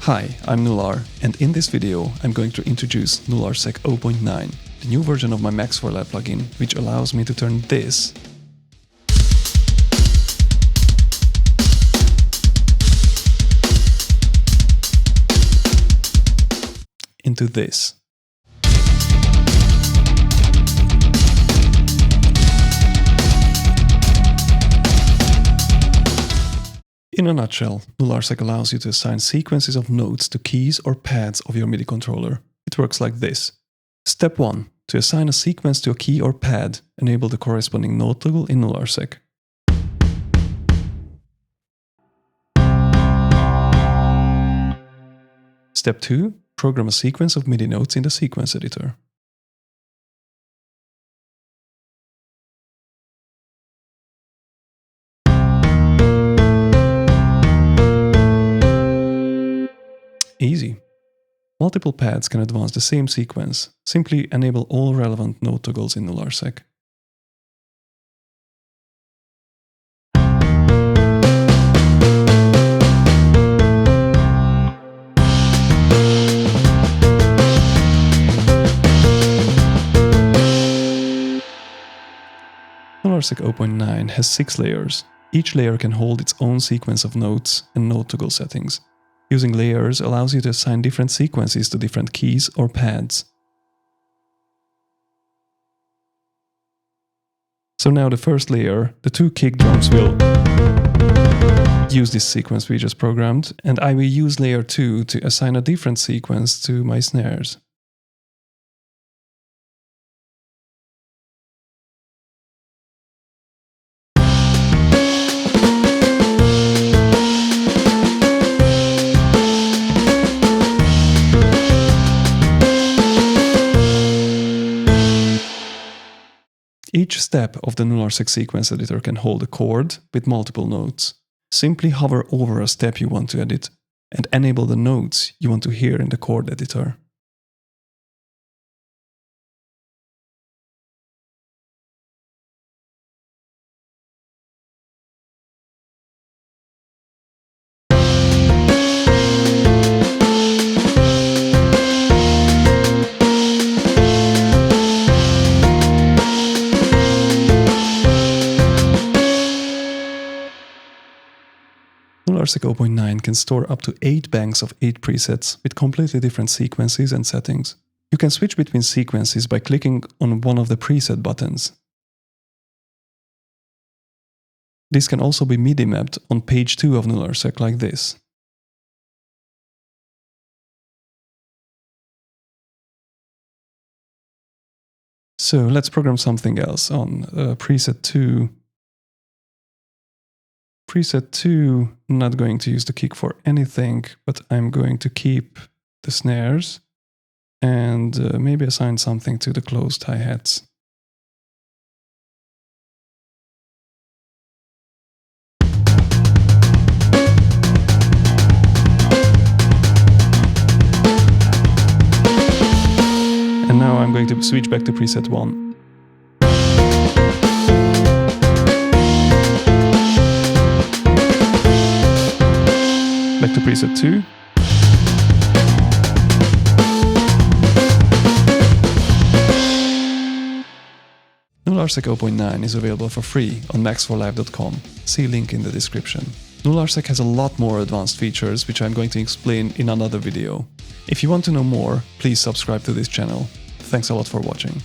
Hi, I'm Nular, and in this video I'm going to introduce Nularseq 0.9, the new version of my Max4Live plugin, which allows me to turn this into this. In a nutshell, Nularseq allows you to assign sequences of notes to keys or pads of your MIDI controller. It works like this. Step 1. To assign a sequence to a key or pad, enable the corresponding note toggle in Nularseq. Step 2. Program a sequence of MIDI notes in the Sequence Editor. Easy. Multiple pads can advance the same sequence. Simply enable all relevant note toggles in Nularseq. Nularseq 0.9 has 6 layers. Each layer can hold its own sequence of notes and note toggle settings. Using layers allows you to assign different sequences to different keys or pads. So now the first layer, the 2 kick drums will use this sequence we just programmed, and I will use layer 2 to assign a different sequence to my snares. Each step of the Nularseq sequence editor can hold a chord with multiple notes. Simply hover over a step you want to edit and enable the notes you want to hear in the chord editor. Nularseq 0.9 can store up to 8 banks of 8 presets with completely different sequences and settings. You can switch between sequences by clicking on one of the preset buttons. This can also be MIDI mapped on page 2 of Nularseq like this. So let's program something else on preset 2. Preset 2, I'm not going to use the kick for anything, but I'm going to keep the snares and maybe assign something to the closed hi-hats. And now I'm going to switch back to preset 1. Back to preset 2. Nularseq 0.9 is available for free on max4live.com. See link in the description. Nularseq has a lot more advanced features which I'm going to explain in another video. If you want to know more, please subscribe to this channel. Thanks a lot for watching.